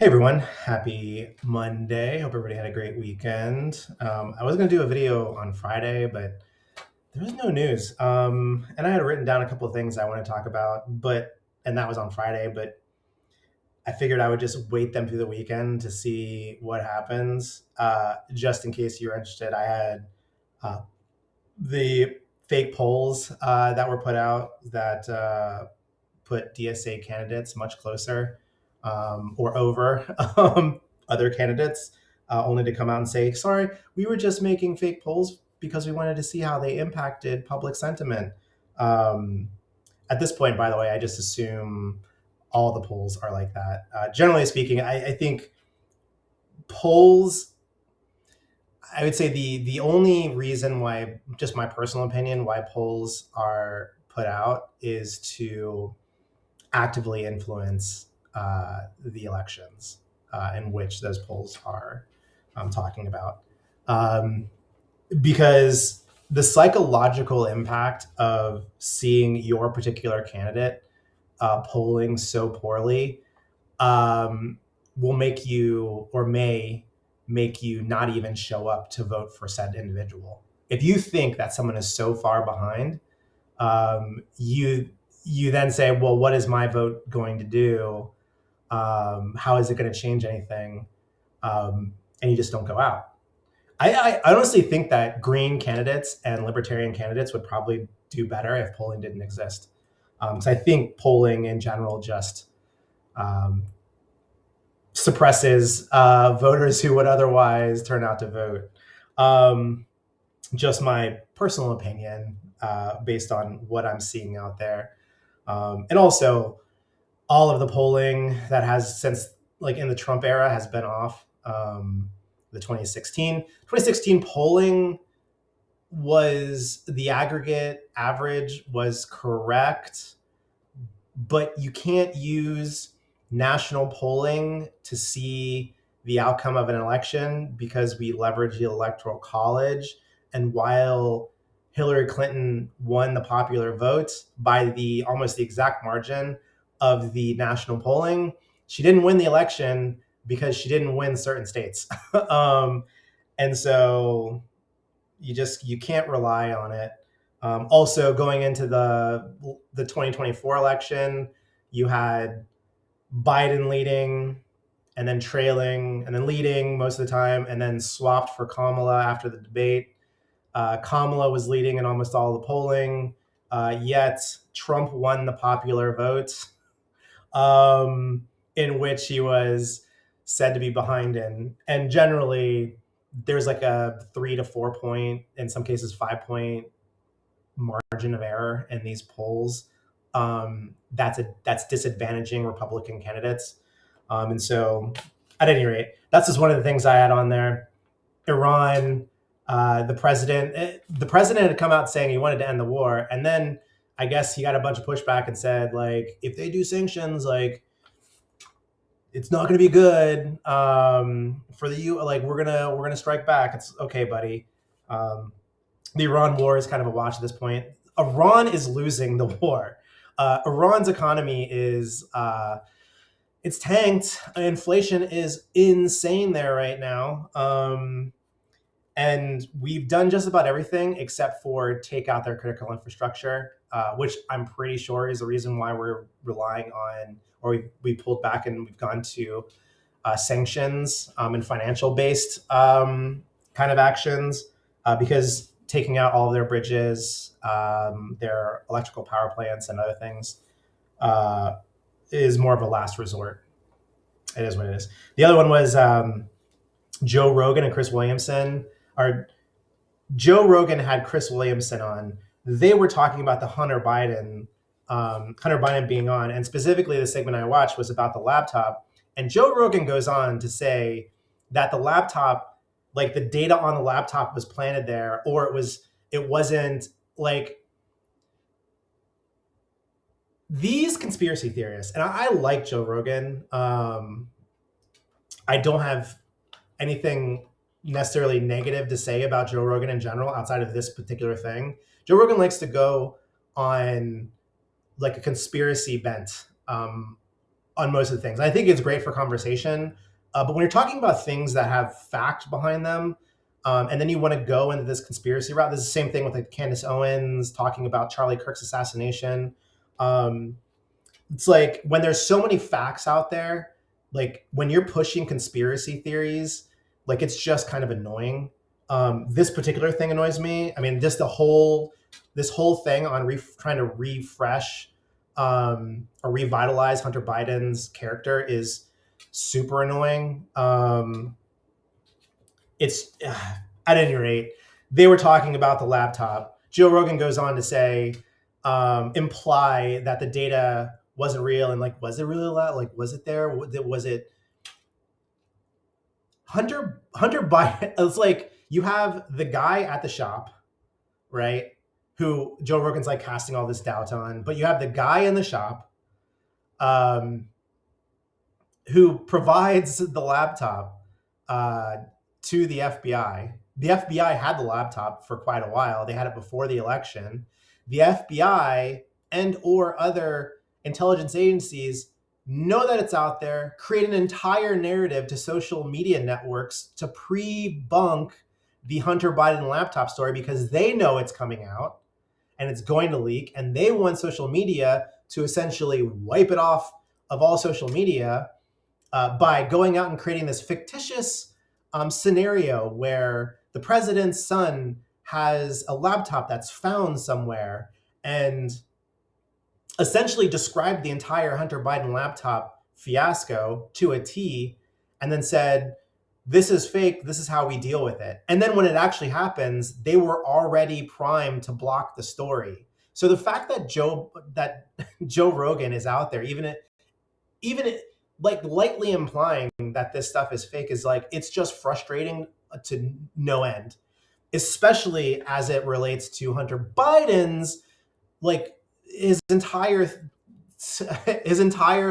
Hey everyone, happy Monday. Hope everybody had a great weekend. I was going to do a video on Friday, but there was no news. And I had written down a couple of things I want to talk about, and that was on Friday, but I figured I would just wait them through the weekend to see what happens. Just in case you're interested, I had uh, the fake polls that were put out that put DSA candidates much closer or over other candidates, only to come out and say, sorry, we were just making fake polls because we wanted to see how they impacted public sentiment. Um, at this point, by the way, I just assume all the polls are like that. Generally speaking, I think polls, I would say the only reason why, just my personal opinion, why polls are put out is to actively influence the elections in which those polls are talking about. Um, because the psychological impact of seeing your particular candidate polling so poorly um, will make you or may make you not even show up to vote for said individual. If you think that someone is so far behind, you then say, well, what is my vote going to do? How is it going to change anything? And you just don't go out. I honestly think that green candidates and libertarian candidates would probably do better if polling didn't exist. So I think polling in general just um, suppresses voters who would otherwise turn out to vote. Um, just my personal opinion based on what I'm seeing out there. And also, all of the polling that has since, like in the Trump era, has been off. The 2016 polling was the aggregate average was correct, but you can't use national polling to see the outcome of an election because we leverage the electoral college. And while Hillary Clinton won the popular vote by the almost the exact margin of the national polling, she didn't win the election because she didn't win certain states. And so you can't rely on it. Also, going into the 2024 election, you had Biden leading, and then trailing, and then leading most of the time, and then swapped for Kamala after the debate. Kamala was leading in almost all the polling, yet Trump won the popular vote, in which he was said to be behind in. And generally, there's like a 3 to 4 point, in some cases 5 point margin of error in these polls. That's disadvantaging Republican candidates. And so, at any rate, that's just one of the things I had on there. Iran, the president had come out saying he wanted to end the war, and then I guess he got a bunch of pushback and said, like, if they do sanctions, like, it's not going to be good for the U. Like, we're gonna strike back. It's okay, buddy. Um, the Iran war is kind of a watch at this point. Iran is losing the war. Iran's economy is it's tanked. Inflation is insane there right now. And we've done just about everything except for take out their critical infrastructure, which I'm pretty sure is the reason why we're relying on, or we pulled back and we've gone to sanctions and financial based kind of actions, because taking out all of their bridges, their electrical power plants, and other things uh, is more of a last resort. It is what it is. The other one was Joe Rogan and Chris Williamson. Or Joe Rogan had Chris Williamson on. They were talking about the Hunter Biden being on, and specifically the segment I watched was about the laptop. And Joe Rogan goes on to say that the laptop, like the data on the laptop, was planted there, or it wasn't like these conspiracy theorists. And I like Joe Rogan. I don't have anything necessarily negative to say about Joe Rogan in general outside of this particular thing. Joe Rogan likes to go on like a conspiracy bent on most of the things. I think it's great for conversation, but when you're talking about things that have fact behind them, and then you want to go into this conspiracy route, this is the same thing with like Candace Owens talking about Charlie Kirk's assassination. Um, it's like when there's so many facts out there, like when you're pushing conspiracy theories, like it's just kind of annoying. This particular thing annoys me. I mean, just this whole thing on trying to refresh or revitalize Hunter Biden's character is super annoying. It's at any rate, they were talking about the laptop. Joe Rogan goes on to say, imply that the data wasn't real, and like, was it really like, was it there? Was it Hunter Biden? It's like you have the guy at the shop, right? Who Joe Rogan's like casting all this doubt on, but you have the guy in the shop, um, who provides the laptop uh, to the FBI. The FBI had the laptop for quite a while. They had it before the election. The FBI and or other intelligence agencies know that it's out there, create an entire narrative to social media networks to pre-bunk the Hunter Biden laptop story because they know it's coming out and it's going to leak, and they want social media to essentially wipe it off of all social media by going out and creating this fictitious scenario where the president's son has a laptop that's found somewhere and essentially described the entire Hunter Biden laptop fiasco to a T and then said, this is fake, this is how we deal with it. And then when it actually happens, they were already primed to block the story. So the fact that Joe Rogan is out there, even like lightly implying that this stuff is fake is like, it's just frustrating to no end, especially as it relates to Hunter Biden's like his entire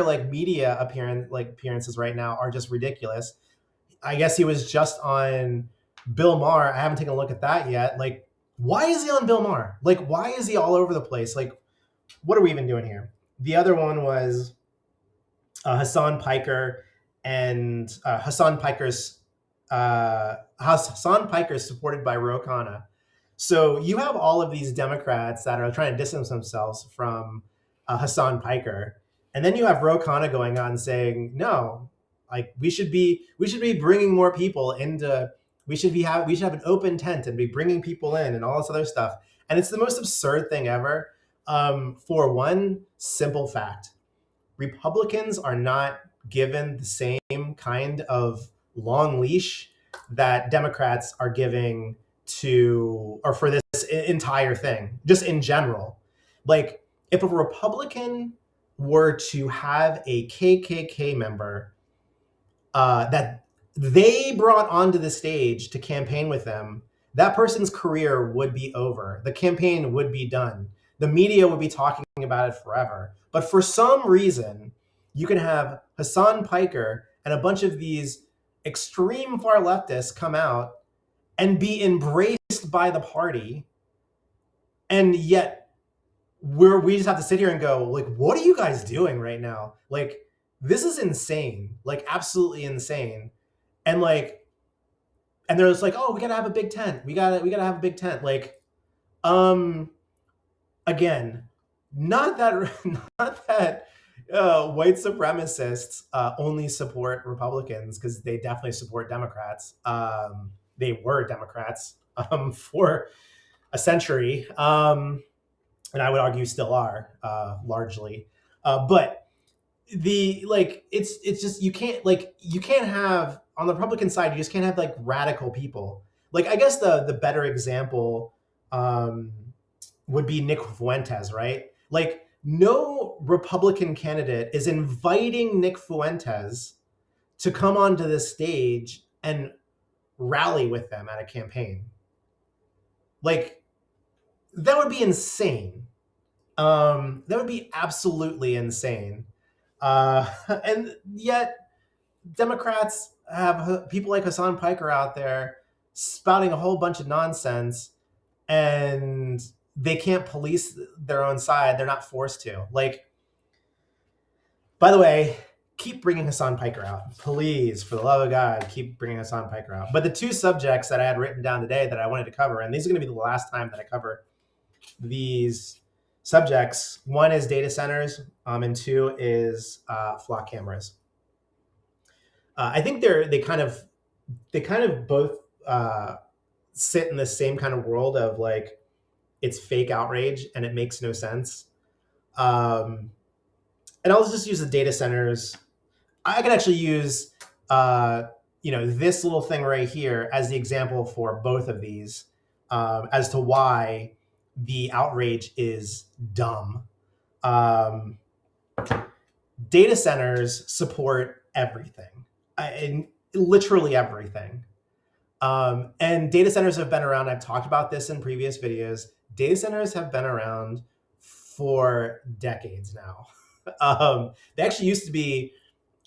like media appearances right now are just ridiculous. I guess he was just on Bill Maher. I haven't taken a look at that yet. Like, why is he on Bill Maher? Like, why is he all over the place? Like, what are we even doing here? The other one was Hasan Piker and Hasan Piker is supported by Rogan. So you have all of these Democrats that are trying to distance themselves from Hasan Piker, and then you have Rogan going on saying, "No, like we should be bringing more people into. We should have an open tent and be bringing people in and all this other stuff." And it's the most absurd thing ever. For one simple fact, Republicans are not given the same kind of long leash that Democrats are giving to, or for this entire thing, just in general. Like, if a Republican were to have a KKK member that they brought onto the stage to campaign with them, that person's career would be over. The campaign would be done. The media would be talking about it forever. But for some reason, you can have Hasan Piker and a bunch of these extreme far leftists come out and be embraced by the party, and yet we just have to sit here and go, like, what are you guys doing right now? Like, this is insane, like absolutely insane. And like, and they're just like, oh, we gotta have a big tent. We gotta have a big tent. Like, again, not that not that white supremacists only support Republicans, because they definitely support Democrats. They were Democrats for a century, and I would argue still are largely. But the like, it's just you can't have on the Republican side. You just can't have like radical people. Like, I guess the better example would be Nick Fuentes, right? Like, no Republican candidate is inviting Nick Fuentes to come onto this stage and rally with them at a campaign. Like, that would be insane. That would be absolutely insane. And yet, Democrats have people like Hasan Piker out there spouting a whole bunch of nonsense, and they can't police their own side. They're not forced to. Like, by the way, keep bringing Hasan Piker out. Please, for the love of God, keep bringing Hasan Piker out. But the two subjects that I had written down today that I wanted to cover, and these are going to be the last time that I cover these subjects. One is data centers, and two is flock cameras. I think they kind of both sit in the same kind of world of like it's fake outrage and it makes no sense. And I'll just use the data centers. I can actually use this little thing right here as the example for both of these, as to why the outrage is dumb. Data centers support everything, and literally everything. And data centers have been around. I've talked about this in previous videos. Data centers have been around for decades now. They actually used to be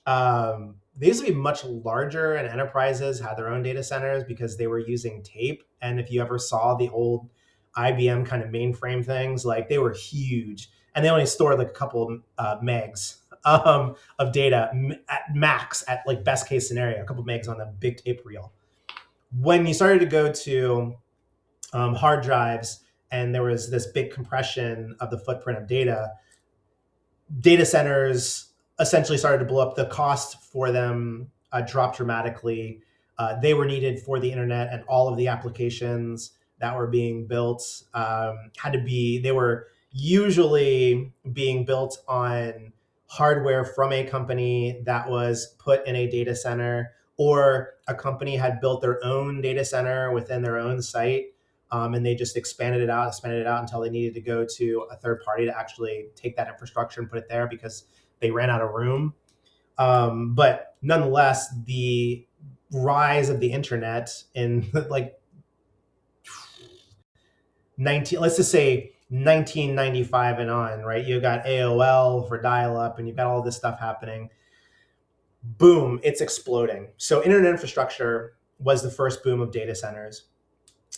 much larger, and enterprises had their own data centers because they were using tape. And if you ever saw the old IBM kind of mainframe things, like they were huge, and they only stored like a couple megs of data at max, at like best case scenario, a couple megs on a big tape reel. When you started to go to hard drives and there was this big compression of the footprint of data centers essentially started to blow up. The cost for them dropped dramatically. They were needed for the internet, and all of the applications that were being built they were usually being built on hardware from a company that was put in a data center, or a company had built their own data center within their own site. And they just expanded it out until they needed to go to a third party to actually take that infrastructure and put it there because they ran out of room. But nonetheless, the rise of the internet in like let's just say 1995 and on, right? You got AOL for dial-up, and you've got all this stuff happening. Boom, it's exploding. So internet infrastructure was the first boom of data centers.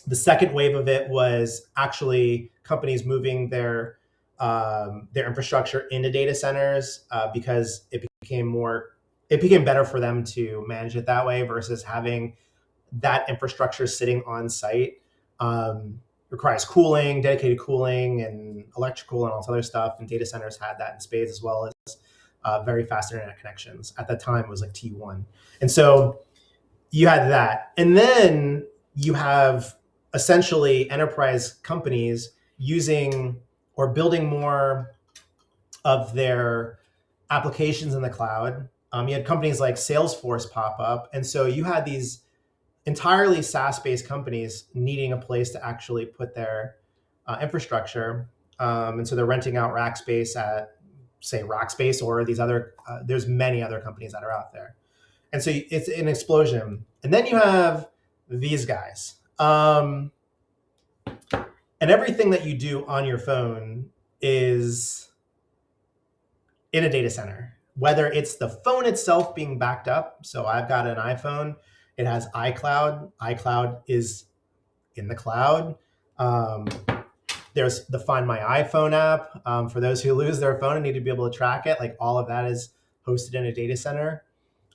The second wave of it was actually companies moving their infrastructure into data centers because it became better for them to manage it that way versus having that infrastructure sitting on site. Requires cooling, dedicated cooling, and electrical, and all this other stuff. And data centers had that in spades, as well as very fast internet connections. At the time, it was like T1. And so you had that. And then you have essentially enterprise companies using or building more of their applications in the cloud. You had companies like Salesforce pop up. And so you had these entirely SaaS-based companies needing a place to actually put their infrastructure. And so they're renting out rack space at, say, Rackspace, or these other, there's many other companies that are out there. And so it's an explosion. And then you have these guys. And everything that you do on your phone is in a data center, whether it's the phone itself being backed up. So I've got an iPhone. It has iCloud. iCloud is in the cloud. There's the Find My iPhone app. For those who lose their phone and need to be able to track it, like all of that is hosted in a data center,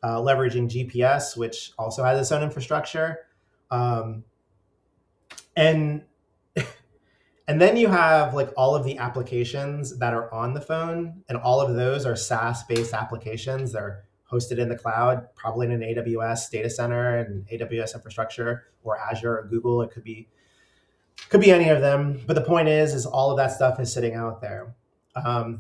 leveraging GPS, which also has its own infrastructure. And then you have like all of the applications that are on the phone, and all of those are SaaS-based applications. They're hosted in the cloud, probably in an AWS data center and AWS infrastructure, or Azure or Google. It could be any of them. But the point is all of that stuff is sitting out there.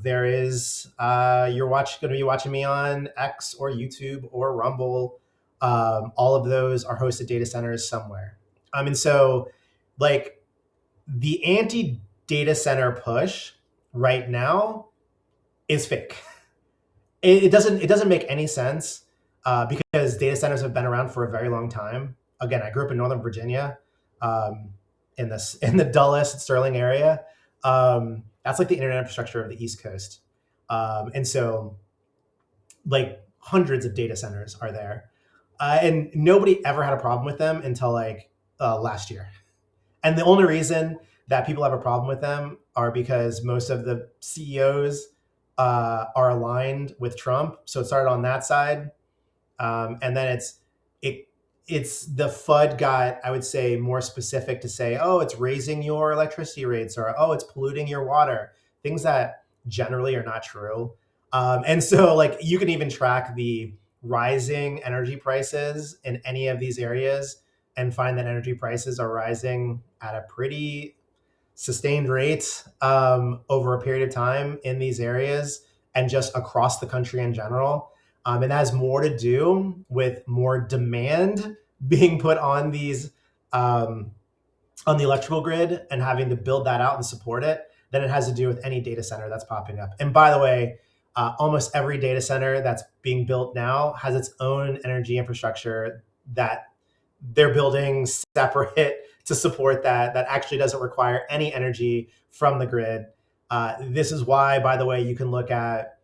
There is you're going to be watching me on X or YouTube or Rumble. All of those are hosted data centers somewhere. And so like the anti-data center push right now is fake. It doesn't make any sense because data centers have been around for a very long time. Again, I grew up in Northern Virginia, in the Dulles, Sterling area. That's like the internet infrastructure of the East Coast, and so like hundreds of data centers are there, and nobody ever had a problem with them until like last year. And the only reason that people have a problem with them are because most of the CEOs are aligned with Trump. So it started on that side, and then it it's the FUD got, I would say, more specific to say, oh, it's raising your electricity rates, or oh, it's polluting your water, things that generally are not true. And so, like, you can even track the rising energy prices in any of these areas and find that energy prices are rising at a pretty sustained rate over a period of time in these areas and just across the country in general. It has more to do with more demand being put on these on the electrical grid and having to build that out and support it than it has to do with any data center that's popping up. And by the way, almost every data center that's being built now has its own energy infrastructure that they're building separate to support that actually doesn't require any energy from the grid. This is why, by the way, you can look at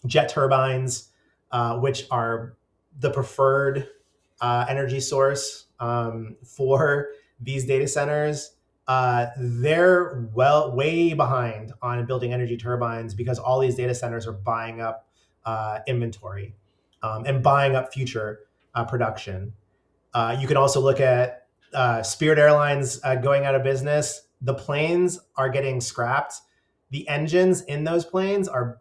jet turbines, which are the preferred energy source for these data centers. They're way behind on building energy turbines because all these data centers are buying up inventory and buying up future production. You can also look at Spirit Airlines going out of business. The planes are getting scrapped. The engines in those planes are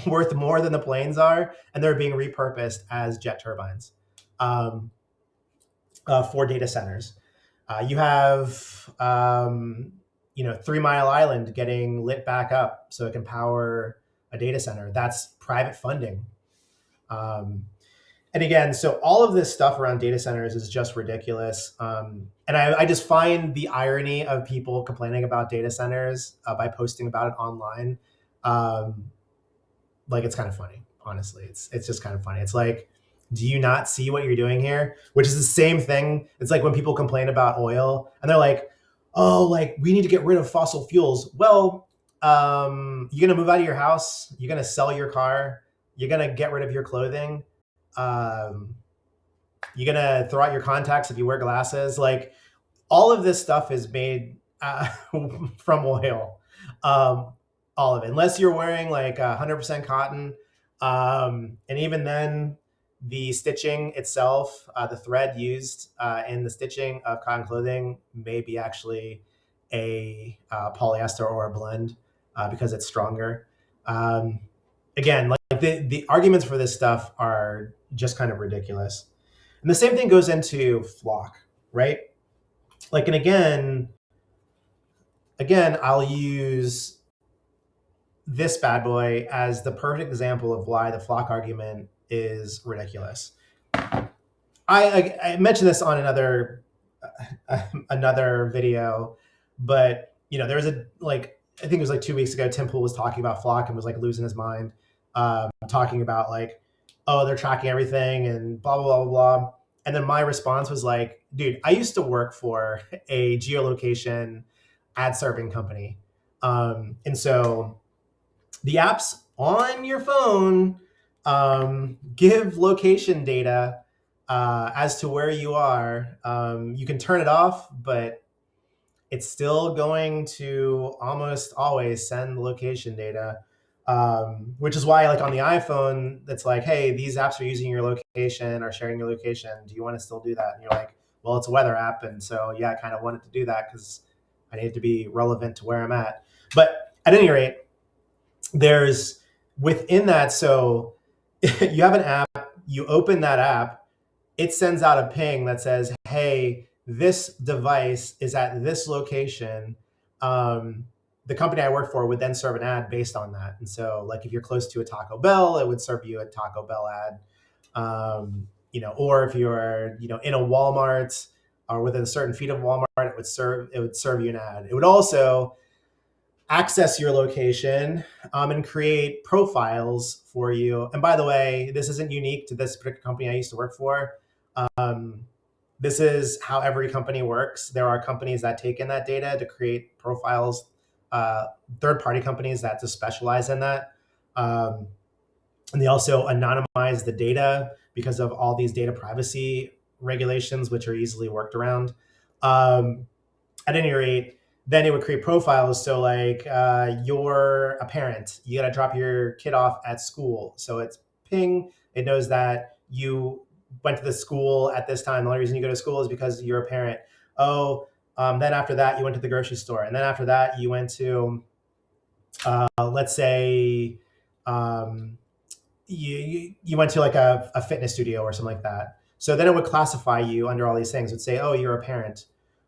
worth more than the planes are, and they're being repurposed as jet turbines for data centers. You have, 3 Mile Island getting lit back up so it can power a data center. That's private funding. And again, so all of this stuff around data centers is just ridiculous. And I just find the irony of people complaining about data centers by posting about it online. Like, it's kind of funny, honestly. It's just kind of funny. It's like, do you not see what you're doing here? Which is the same thing. It's like when people complain about oil and they're like, oh, like, we need to get rid of fossil fuels. Well, you're going to move out of your house. You're going to sell your car. You're going to get rid of your clothing. You're going to throw out your contacts if you wear glasses. Like, all of this stuff is made from oil. All of it, unless you're wearing like 100% cotton. And even then, the stitching itself, the thread used in the stitching of cotton clothing may be actually a polyester or a blend because it's stronger. Again, like, the arguments for this stuff are just kind of ridiculous. And the same thing goes into flock, right? Like, and again, I'll use this bad boy as the perfect example of why the flock argument is ridiculous. I mentioned this on another video, but there was I think it was like 2 weeks ago, Tim Pool was talking about flock and was like losing his mind, talking about like, oh, they're tracking everything and blah, blah, blah, blah. And then my response was like, dude, I used to work for a geolocation ad serving company. And so the apps on your phone give location data as to where you are. You can turn it off, but it's still going to almost always send location data, which is why, like, on the iPhone, it's like, hey, these apps are using your location or sharing your location. Do you want to still do that? And you're like, well, it's a weather app. And so, yeah, I kind of wanted to do that because I need to be relevant to where I'm at. But at any rate, there's within that. So you have an app, you open that app, it sends out a ping that says, hey, this device is at this location. The company I work for would then serve an ad based on that. And so, like, if you're close to a Taco Bell, it would serve you a Taco Bell ad. Or if you're, in a Walmart or within a certain feet of Walmart, it would serve you an ad. It would also access your location and create profiles for you. And by the way, this isn't unique to this particular company I used to work for. This is how every company works. There are companies that take in that data to create profiles, third-party companies that just specialize in that. And they also anonymize the data because of all these data privacy regulations, which are easily worked around. At any rate, then it would create profiles. So like you're a parent, you got to drop your kid off at school. So it's ping. It knows that you went to the school at this time. The only reason you go to school is because you're a parent. Oh, then after that you went to the grocery store, and then after that you went to let's say um, you went to like a fitness studio or something like that. So then it would classify you under all these things. It would say, oh, you're a parent,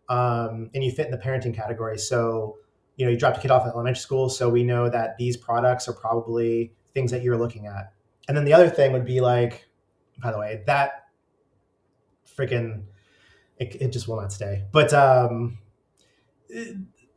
and you fit in the parenting category. So you dropped a kid off at elementary school, so we know that these products are probably things that you're looking at. And then the other thing would be like, by the way, that freaking it just will not stay. But at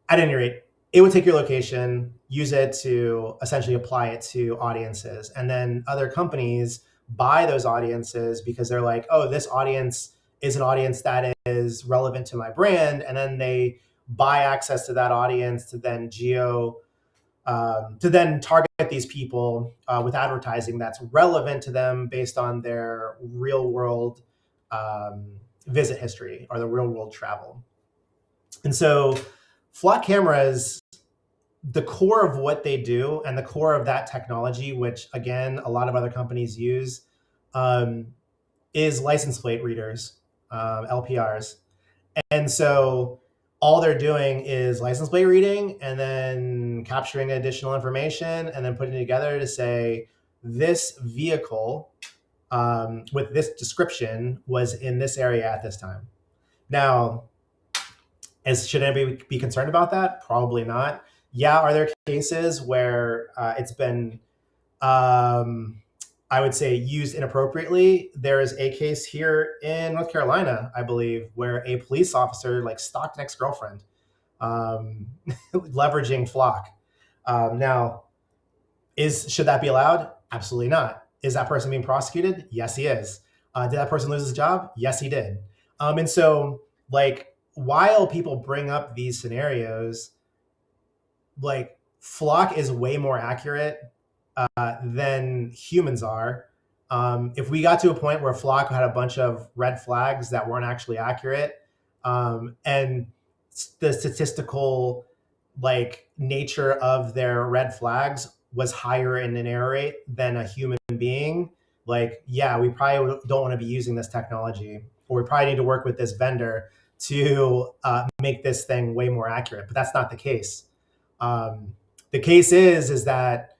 any rate, it would take your location, use it to essentially apply it to audiences. And then other companies buy those audiences because they're like, oh, this audience is an audience that is relevant to my brand. And then they buy access to that audience to then to then target these people with advertising that's relevant to them based on their real world visit history or the real world travel. And so flock cameras, the core of what they do and the core of that technology, which again, a lot of other companies use, um, is license plate readers, LPRs. And so all they're doing is license plate reading and then capturing additional information and then putting it together to say this vehicle with this description was in this area at this time. Now, should anybody be concerned about that? Probably not. Yeah, are there cases where it's been, I would say, used inappropriately? There is a case here in North Carolina, I believe, where a police officer like stalked an ex-girlfriend, leveraging Flock. Now, should that be allowed? Absolutely not. Is that person being prosecuted? Yes, he is. Did that person lose his job? Yes, he did. And so, like, while people bring up these scenarios, like Flock is way more accurate than humans are. If we got to a point where Flock had a bunch of red flags that weren't actually accurate, and the statistical like nature of their red flags was higher in an error rate than a human being, like, yeah, we probably don't want to be using this technology, or we probably need to work with this vendor to make this thing way more accurate. But that's not the case. The case is that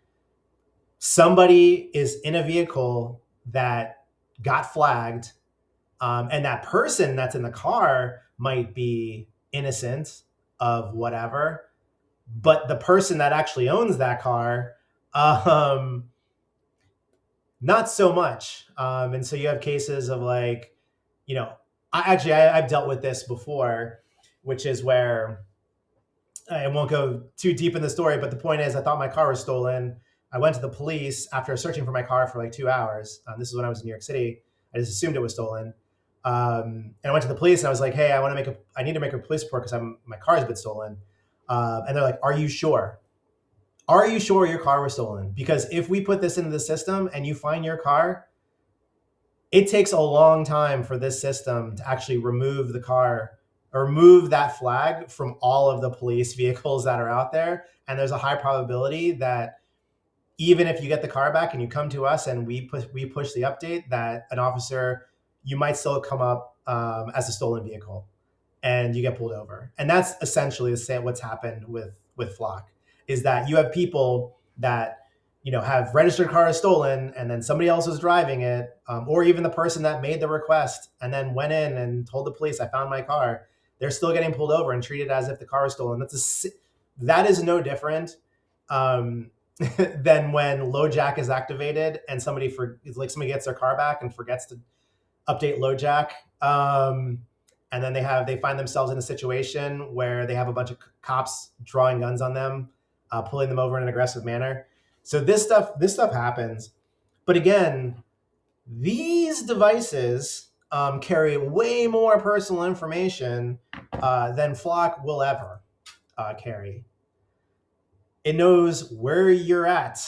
somebody is in a vehicle that got flagged, and that person that's in the car might be innocent of whatever, but the person that actually owns that car, not so much. And so you have cases of like, I've dealt with this before, which is where I won't go too deep in the story, but the point is, I thought my car was stolen. I went to the police after searching for my car for like 2 hours. This is when I was in New York City. I just assumed it was stolen. And I went to the police and I was like, "Hey, I need to make a police report because my car has been stolen." And they're like, "Are you sure? Are you sure your car was stolen? Because if we put this into the system and you find your car, it takes a long time for this system to actually remove the car or remove that flag from all of the police vehicles that are out there. And there's a high probability that even if you get the car back and you come to us and we push the update, that an officer, you might still come up as a stolen vehicle and you get pulled over." And that's essentially the same what's happened with Flock, is that you have people that have registered cars stolen, and then somebody else was driving it, or even the person that made the request and then went in and told the police, "I found my car." They're still getting pulled over and treated as if the car was stolen. That is no different than when LoJack is activated and somebody gets their car back and forgets to update LoJack. And then they find themselves in a situation where they have a bunch of cops drawing guns on them, pulling them over in an aggressive manner. So this stuff happens. But again, these devices carry way more personal information than Flock will ever carry. It knows where you're at.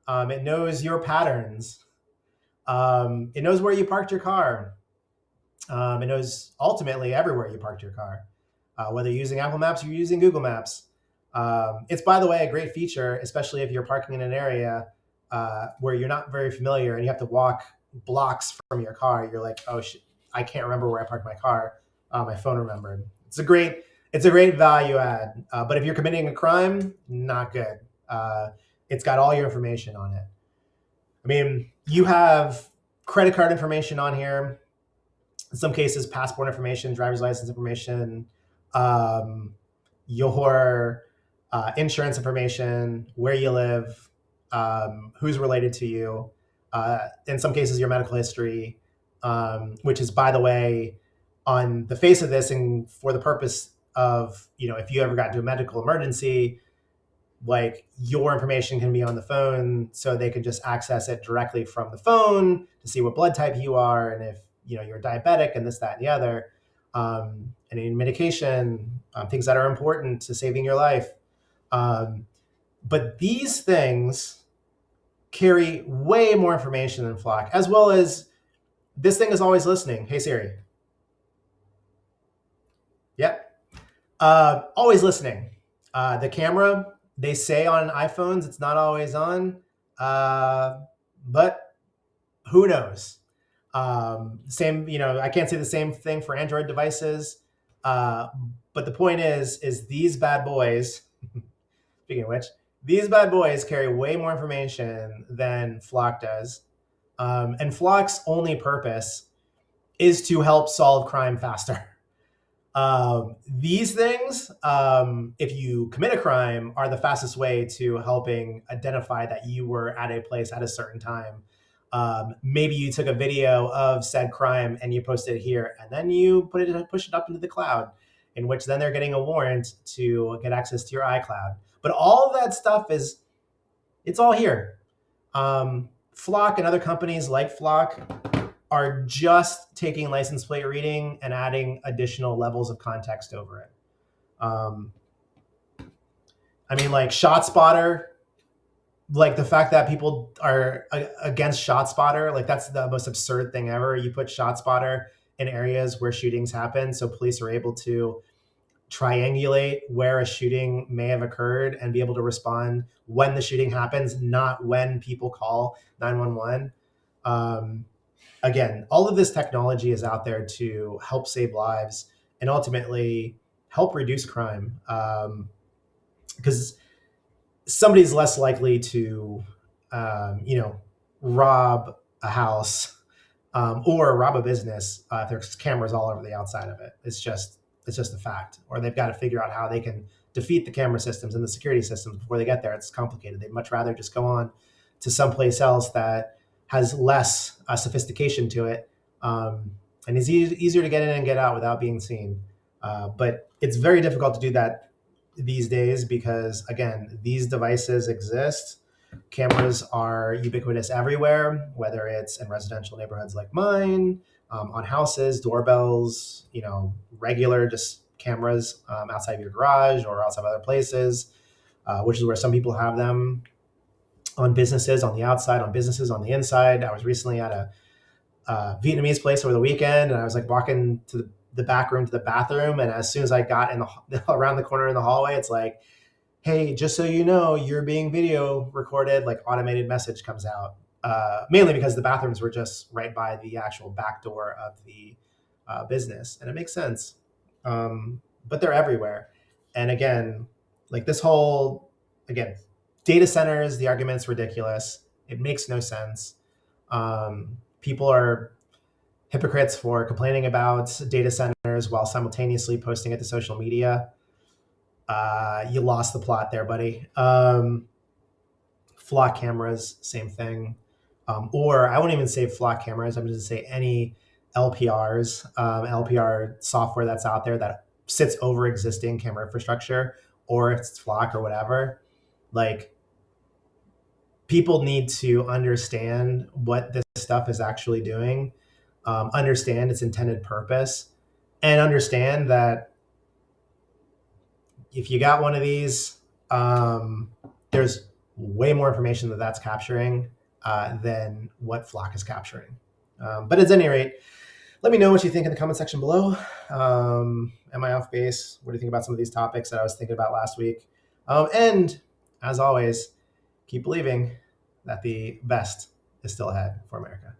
It knows your patterns. It knows where you parked your car. It knows ultimately everywhere you parked your car. whether you're using Apple Maps or you're using Google Maps. It's, by the way, a great feature, especially if you're parking in an area where you're not very familiar and you have to walk blocks from your car. You're like, oh shit, I can't remember where I parked my car. My phone remembered. It's a great value add. But if you're committing a crime, not good. It's got all your information on it. I mean, you have credit card information on here. In some cases, passport information, driver's license information, your insurance information, where you live, who's related to you. In some cases, your medical history, which is, by the way, on the face of this, and for the purpose of, if you ever got into a medical emergency, like your information can be on the phone, so they can just access it directly from the phone to see what blood type you are, and if you're diabetic, and this, that, and the other, and any medication, things that are important to saving your life. But these things carry way more information than Flock, as well as this thing is always listening. Hey Siri. Yep. Always listening. The camera, they say on iPhones it's not always on, but who knows? Same, I can't say the same thing for Android devices. But the point is these bad boys, speaking of which, these bad boys carry way more information than Flock does. And Flock's only purpose is to help solve crime faster. These things, if you commit a crime, are the fastest way to helping identify that you were at a place at a certain time. Maybe you took a video of said crime and you posted it here, and then you push it up into the cloud, in which then they're getting a warrant to get access to your iCloud. But all of that stuff it's all here. Flock and other companies like Flock are just taking license plate reading and adding additional levels of context over it. I mean, like ShotSpotter, like the fact that people are against ShotSpotter, like that's the most absurd thing ever. You put ShotSpotter in areas where shootings happen, so police are able to triangulate where a shooting may have occurred and be able to respond when the shooting happens, not when people call 911. Again, all of this technology is out there to help save lives and ultimately help reduce crime, because somebody's less likely to, rob a house or rob a business if there's cameras all over the outside of it. It's just a fact. Or they've got to figure out how they can defeat the camera systems and the security systems before they get there. It's complicated. They'd much rather just go on to someplace else that has less sophistication to it, and is easier to get in and get out without being seen. But it's very difficult to do that these days because, again, these devices exist. Cameras are ubiquitous everywhere, whether it's in residential neighborhoods like mine, on houses, doorbells, regular just cameras outside of your garage or outside of other places, which is where some people have them. On businesses on the outside, on businesses on the inside. I was recently at a Vietnamese place over the weekend, and I was like walking to the back room to the bathroom, and as soon as I got around the corner in the hallway, it's like, hey, just so you know, you're being video recorded. Like, automated message comes out, mainly because the bathrooms were just right by the actual back door of the business, and it makes sense. But they're everywhere, and again, like this whole, data centers, the argument's ridiculous. It makes no sense. People are hypocrites for complaining about data centers while simultaneously posting it to social media. You lost the plot there, buddy. Flock cameras, same thing. Or I won't even say flock cameras. I'm just going to say any LPRs, LPR software that's out there that sits over existing camera infrastructure, or if it's flock or whatever. Like, people need to understand what this stuff is actually doing, understand its intended purpose, and understand that if you got one of these, there's way more information that's capturing than what Flock is capturing. But at any rate, Let me know what you think in the comment section below. Am I off base? What do you think about some of these topics that I was thinking about last week? And as always, keep believing that the best is still ahead for America.